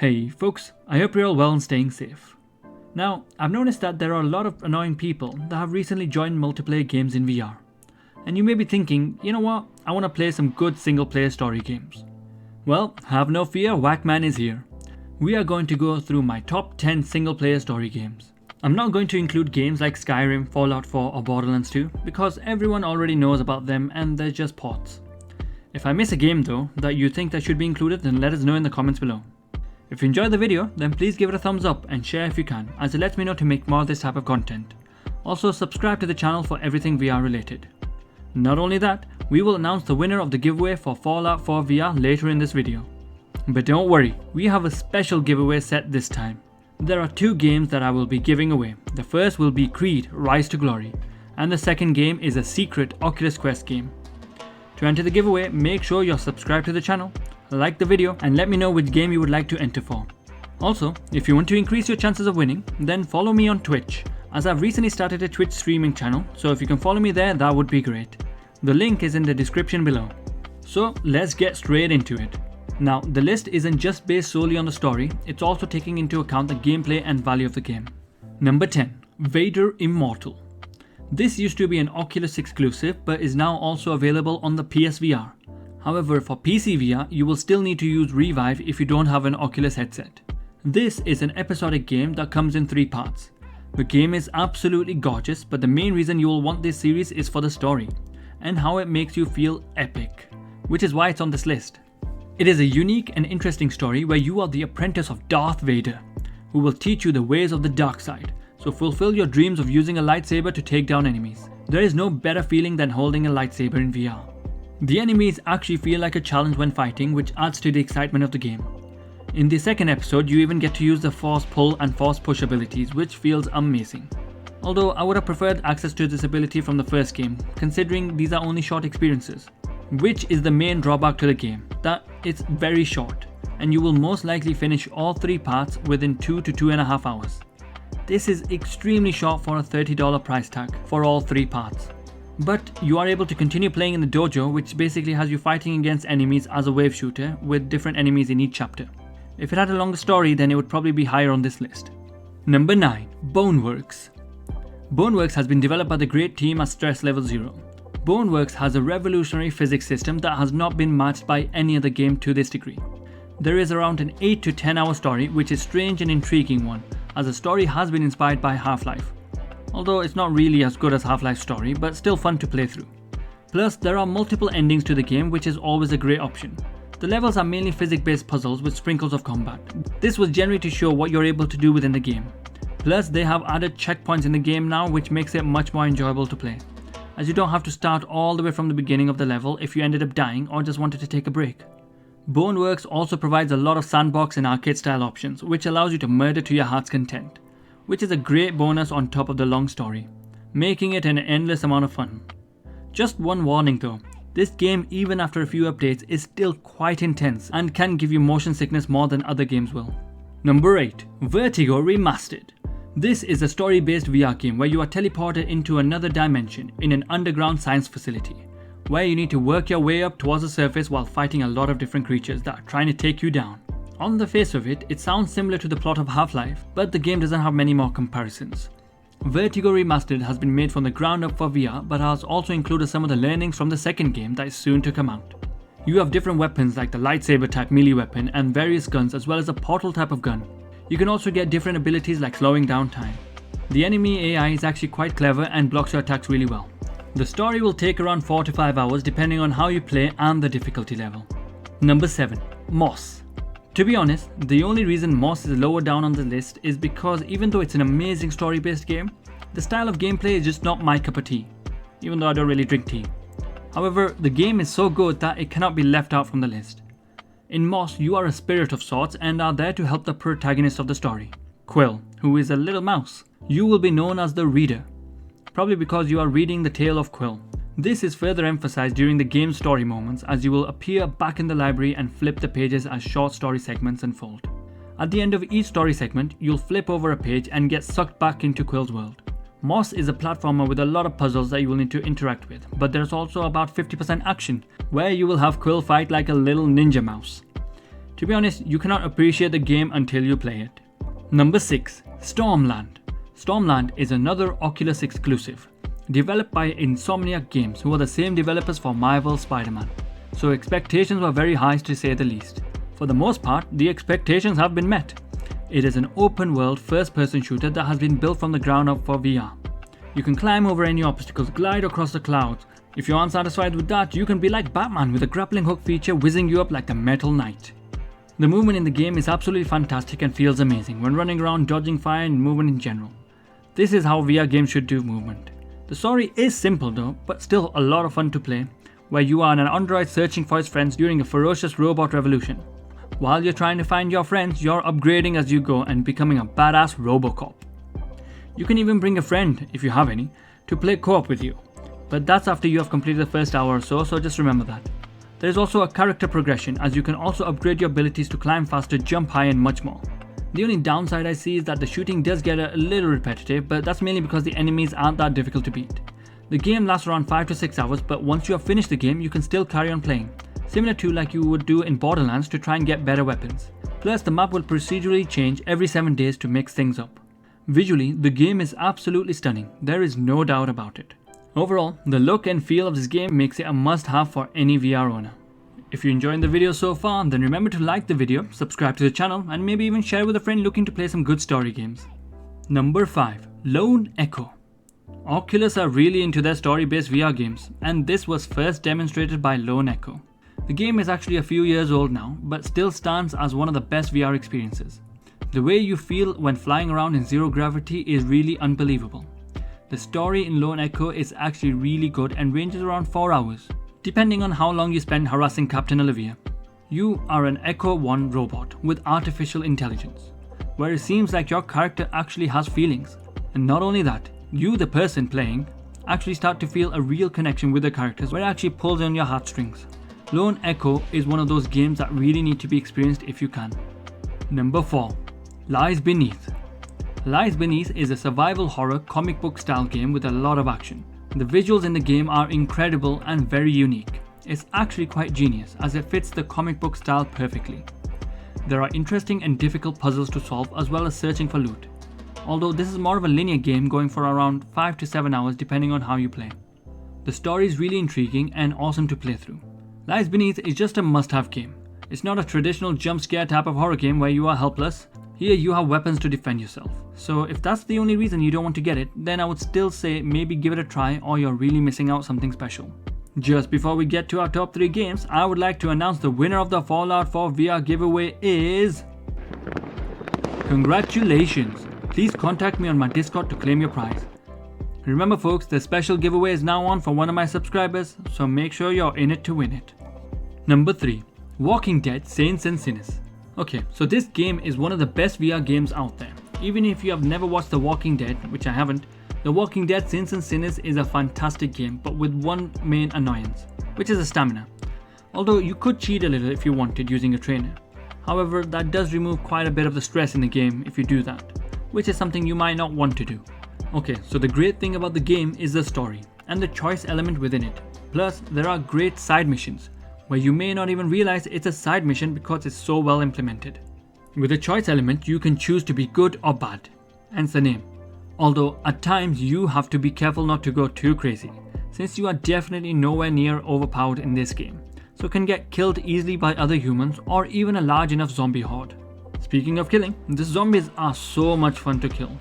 Hey folks, I hope you're all well and staying safe. Now, I've noticed that there are a lot of annoying people that have recently joined multiplayer games in VR. And you may be thinking, you know what, I want to play some good single player story games. Well, have no fear, WaqMan is here. We are going to go through my top 10 single player story games. I'm not going to include games like Skyrim, Fallout 4 or Borderlands 2 because everyone already knows about them and they're just ports. If I miss a game though that you think that should be included, then let us know in the comments below. If you enjoyed the video, then please give it a thumbs up and share if you can, as it lets me know to make more of this type of content. Also subscribe to the channel for everything VR related. Not only that, we will announce the winner of the giveaway for Fallout 4 VR later in this video. But don't worry, we have a special giveaway set this time. There are two games that I will be giving away. The first will be Creed Rise to Glory, and the second game is a secret Oculus Quest game. To enter the giveaway, make sure you're subscribed to the channel, like the video and let me know which game you would like to enter for. Also, if you want to increase your chances of winning, then follow me on Twitch, as I've recently started a Twitch streaming channel, so if you can follow me there, that would be great. The link is in the description below. So let's get straight into it. Now, the list isn't just based solely on the story, it's also taking into account the gameplay and value of the game. Number 10. Vader Immortal. This used to be an Oculus exclusive but is now also available on the PSVR. However, for PC VR, you will still need to use Revive if you don't have an Oculus headset. This is an episodic game that comes in 3 parts. The game is absolutely gorgeous, but the main reason you will want this series is for the story, and how it makes you feel epic, which is why it's on this list. It is a unique and interesting story where you are the apprentice of Darth Vader, who will teach you the ways of the dark side, so fulfill your dreams of using a lightsaber to take down enemies. There is no better feeling than holding a lightsaber in VR. The enemies actually feel like a challenge when fighting, which adds to the excitement of the game. In the second episode, you even get to use the force pull and force push abilities, which feels amazing. Although I would have preferred access to this ability from the first game, considering these are only short experiences. Which is the main drawback to the game, that it's very short, and you will most likely finish all 3 parts within 2 to 2.5 hours. This is extremely short for a $30 price tag for all 3 parts. But you are able to continue playing in the dojo, which basically has you fighting against enemies as a wave shooter with different enemies in each chapter. If it had a longer story, then it would probably be higher on this list. Number 9. Boneworks. Boneworks has been developed by the great team at Stress Level 0. Boneworks has a revolutionary physics system that has not been matched by any other game to this degree. There is around an 8 to 10 hour story, which is a strange and intriguing one, as the story has been inspired by Half-Life. Although it's not really as good as Half-Life's story, but still fun to play through. Plus, there are multiple endings to the game, which is always a great option. The levels are mainly physics-based puzzles with sprinkles of combat. This was generally to show what you're able to do within the game. Plus, they have added checkpoints in the game now, which makes it much more enjoyable to play, as you don't have to start all the way from the beginning of the level if you ended up dying or just wanted to take a break. Boneworks also provides a lot of sandbox and arcade style options, which allows you to murder to your heart's content, which is a great bonus on top of the long story, making it an endless amount of fun. Just one warning though, this game even after a few updates is still quite intense and can give you motion sickness more than other games will. Number 8. Vertigo Remastered. This is a story-based VR game where you are teleported into another dimension in an underground science facility, where you need to work your way up towards the surface while fighting a lot of different creatures that are trying to take you down. On the face of it, it sounds similar to the plot of Half-Life, but the game doesn't have many more comparisons. Vertigo Remastered has been made from the ground up for VR, but has also included some of the learnings from the second game that is soon to come out. You have different weapons like the lightsaber type melee weapon and various guns, as well as a portal type of gun. You can also get different abilities like slowing down time. The enemy AI is actually quite clever and blocks your attacks really well. The story will take around 4 to 5 hours depending on how you play and the difficulty level. Number 7. Moss. To be honest, the only reason Moss is lower down on the list is because even though it's an amazing story-based game, the style of gameplay is just not my cup of tea, even though I don't really drink tea. However, the game is so good that it cannot be left out from the list. In Moss, you are a spirit of sorts and are there to help the protagonist of the story, Quill, who is a little mouse. You will be known as the Reader, probably because you are reading the tale of Quill. This is further emphasized during the game's story moments, as you will appear back in the library and flip the pages as short story segments unfold. At the end of each story segment, you'll flip over a page and get sucked back into Quill's world. Moss is a platformer with a lot of puzzles that you will need to interact with, but there's also about 50% action, where you will have Quill fight like a little ninja mouse. To be honest, you cannot appreciate the game until you play it. Number 6. Stormland. Stormland is another Oculus exclusive, developed by Insomniac Games, who are the same developers for Marvel's Spider-Man. So expectations were very high to say the least. For the most part, the expectations have been met. It is an open world first-person shooter that has been built from the ground up for VR. You can climb over any obstacles, glide across the clouds. If you aren't satisfied with that, you can be like Batman with a grappling hook feature whizzing you up like the Metal Knight. The movement in the game is absolutely fantastic and feels amazing when running around, dodging fire and movement in general. This is how VR games should do movement. The story is simple though, but still a lot of fun to play, where you are an android searching for his friends during a ferocious robot revolution. While you're trying to find your friends, you're upgrading as you go and becoming a badass Robocop. You can even bring a friend, if you have any, to play co-op with you. But that's after you have completed the first hour or so just remember that. There is also a character progression, as you can also upgrade your abilities to climb faster, jump high and much more. The only downside I see is that the shooting does get a little repetitive, but that's mainly because the enemies aren't that difficult to beat. The game lasts around 5 to 6 hours, but once you have finished the game, you can still carry on playing, similar to like you would do in Borderlands to try and get better weapons. Plus, the map will procedurally change every 7 days to mix things up. Visually, the game is absolutely stunning, there is no doubt about it. Overall, the look and feel of this game makes it a must-have for any VR owner. If you're enjoying the video so far, then remember to like the video, subscribe to the channel, and maybe even share with a friend looking to play some good story games. Number 5. Lone Echo. Oculus are really into their story-based VR games, and this was first demonstrated by Lone Echo. The game is actually a few years old now, but still stands as one of the best VR experiences. The way you feel when flying around in zero gravity is really unbelievable. The story in Lone Echo is actually really good and ranges around 4 hours, depending on how long you spend harassing Captain Olivia. You are an Echo 1 robot with artificial intelligence, where it seems like your character actually has feelings. And not only that, you, the person playing, actually start to feel a real connection with the characters where it actually pulls on your heartstrings. Lone Echo is one of those games that really need to be experienced if you can. Number 4. Lies Beneath. Lies Beneath is a survival horror comic book style game with a lot of action. The visuals in the game are incredible and very unique. It's actually quite genius as it fits the comic book style perfectly. There are interesting and difficult puzzles to solve as well as searching for loot. Although this is more of a linear game going for around 5 to 7 hours depending on how you play. The story is really intriguing and awesome to play through. Lies Beneath is just a must-have game. It's not a traditional jump scare type of horror game where you are helpless. Here you have weapons to defend yourself. So if that's the only reason you don't want to get it, then I would still say maybe give it a try or you're really missing out something special. Just before we get to our top 3 games, I would like to announce the winner of the Fallout 4 VR giveaway is... Congratulations! Please contact me on my Discord to claim your prize. Remember folks, the special giveaway is now on for one of my subscribers, so make sure you're in it to win it. Number 3. Walking Dead Saints and Sinners. Okay, so this game is one of the best VR games out there. Even if you have never watched The Walking Dead, which I haven't, The Walking Dead Saints and Sinners is a fantastic game, but with one main annoyance, which is the stamina. Although you could cheat a little if you wanted using a trainer. However, that does remove quite a bit of the stress in the game if you do that, which is something you might not want to do. Okay, so the great thing about the game is the story, and the choice element within it. Plus, there are great side missions, where you may not even realize it's a side mission because it's so well implemented. With a choice element, you can choose to be good or bad, hence the name. Although at times you have to be careful not to go too crazy, since you are definitely nowhere near overpowered in this game, so can get killed easily by other humans or even a large enough zombie horde. Speaking of killing, the zombies are so much fun to kill.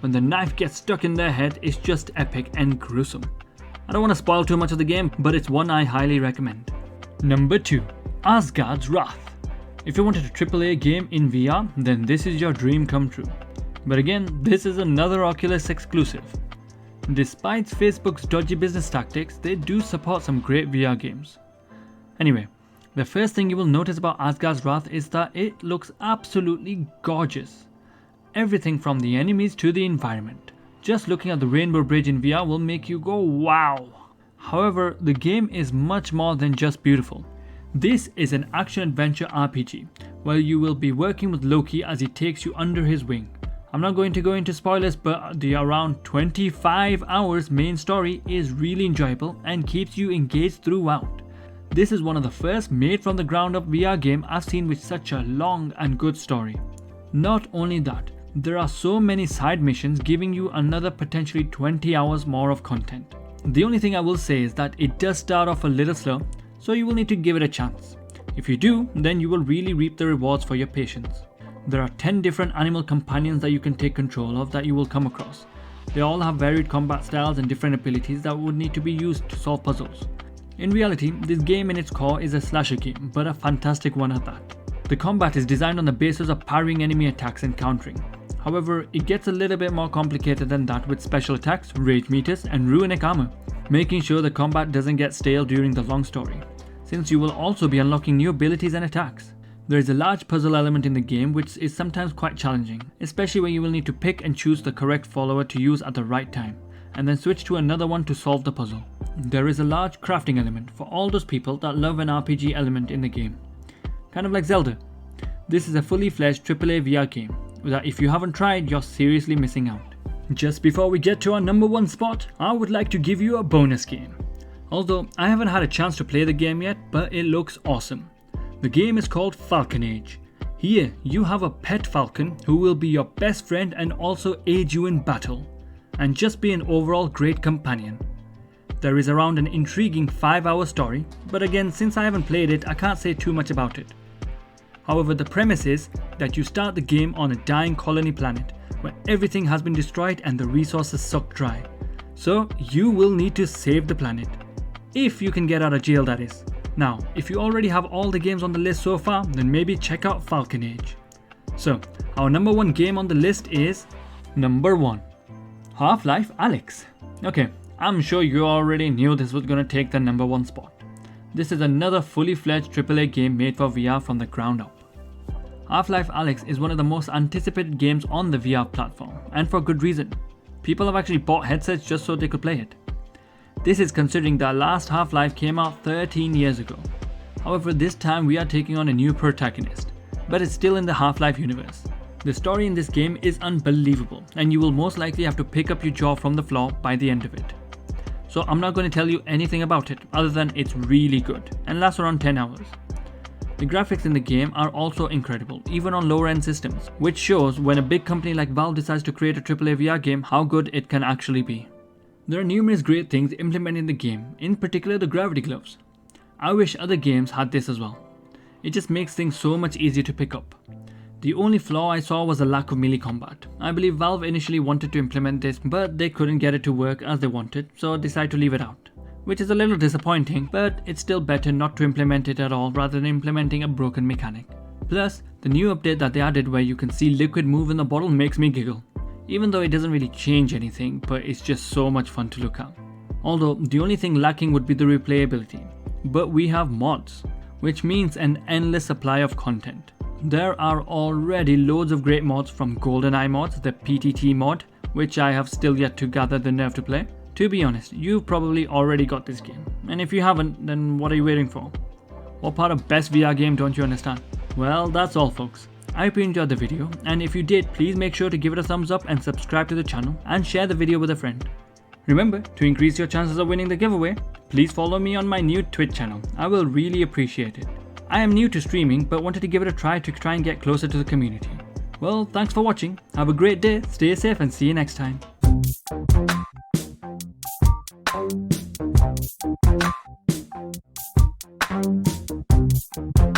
When the knife gets stuck in their head, it's just epic and gruesome. I don't want to spoil too much of the game, but it's one I highly recommend. Number 2. Asgard's Wrath. If you wanted a AAA game in VR, then this is your dream come true. But again, this is another Oculus exclusive. Despite Facebook's dodgy business tactics, they do support some great VR games. Anyway, the first thing you will notice about Asgard's Wrath is that it looks absolutely gorgeous. Everything from the enemies to the environment. Just looking at the Rainbow Bridge in VR will make you go wow. However, the game is much more than just beautiful. This is an action-adventure RPG, where you will be working with Loki as he takes you under his wing. I'm not going to go into spoilers, but the around 25 hours main story is really enjoyable and keeps you engaged throughout. This is one of the first made from the ground up VR game I've seen with such a long and good story. Not only that, there are so many side missions giving you another potentially 20 hours more of content. The only thing I will say is that it does start off a little slow, so you will need to give it a chance. If you do, then you will really reap the rewards for your patience. There are 10 different animal companions that you can take control of that you will come across. They all have varied combat styles and different abilities that would need to be used to solve puzzles. In reality, this game in its core is a slasher game, but a fantastic one at that. The combat is designed on the basis of parrying enemy attacks and countering. However, it gets a little bit more complicated than that with special attacks, rage meters, and runic armor, making sure the combat doesn't get stale during the long story, since you will also be unlocking new abilities and attacks. There is a large puzzle element in the game which is sometimes quite challenging, especially when you will need to pick and choose the correct follower to use at the right time, and then switch to another one to solve the puzzle. There is a large crafting element for all those people that love an RPG element in the game. Kind of like Zelda. This is a fully fledged AAA VR game that if you haven't tried, you're seriously missing out. Just before we get to our number 1 spot, I would like to give you a bonus game. Although I haven't had a chance to play the game yet, but it looks awesome. The game is called Falcon Age. Here, you have a pet falcon who will be your best friend and also aid you in battle, and just be an overall great companion. There is around an intriguing 5-hour story, but again, since I haven't played it, I can't say too much about it. However, the premise is that you start the game on a dying colony planet where everything has been destroyed and the resources sucked dry. So you will need to save the planet. If you can get out of jail, that is. Now, if you already have all the games on the list so far, then maybe check out Falcon Age. So, our number 1 game on the list is number 1, Half-Life Alyx. Okay, I'm sure you already knew this was gonna take the number 1 spot. This is another fully fledged AAA game made for VR from the ground up. Half-Life Alyx is one of the most anticipated games on the VR platform, and for good reason. People have actually bought headsets just so they could play it. This is considering that last Half-Life came out 13 years ago. However, this time we are taking on a new protagonist, but it's still in the Half-Life universe. The story in this game is unbelievable, and you will most likely have to pick up your jaw from the floor by the end of it. So I'm not going to tell you anything about it other than it's really good and lasts around 10 hours. The graphics in the game are also incredible, even on lower end systems, which shows when a big company like Valve decides to create a AAA VR game how good it can actually be. There are numerous great things implemented in the game, in particular the gravity gloves. I wish other games had this as well. It just makes things so much easier to pick up. The only flaw I saw was the lack of melee combat. I believe Valve initially wanted to implement this, but they couldn't get it to work as they wanted, so decided to leave it out. Which is a little disappointing, but it's still better not to implement it at all rather than implementing a broken mechanic. Plus, the new update that they added where you can see liquid move in the bottle makes me giggle. Even though it doesn't really change anything, but it's just so much fun to look at. Although, the only thing lacking would be the replayability. But we have mods, which means an endless supply of content. There are already loads of great mods from GoldenEye mods, the PTT mod, which I have still yet to gather the nerve to play. To be honest, you've probably already got this game, and if you haven't, then what are you waiting for? What part of best VR game don't you understand? Well, that's all folks. I hope you enjoyed the video, and if you did, please make sure to give it a thumbs up and subscribe to the channel and share the video with a friend. Remember, to increase your chances of winning the giveaway, please follow me on my new Twitch channel. I will really appreciate it. I am new to streaming but wanted to give it a try to try and get closer to the community. Well, thanks for watching, have a great day, stay safe and see you next time.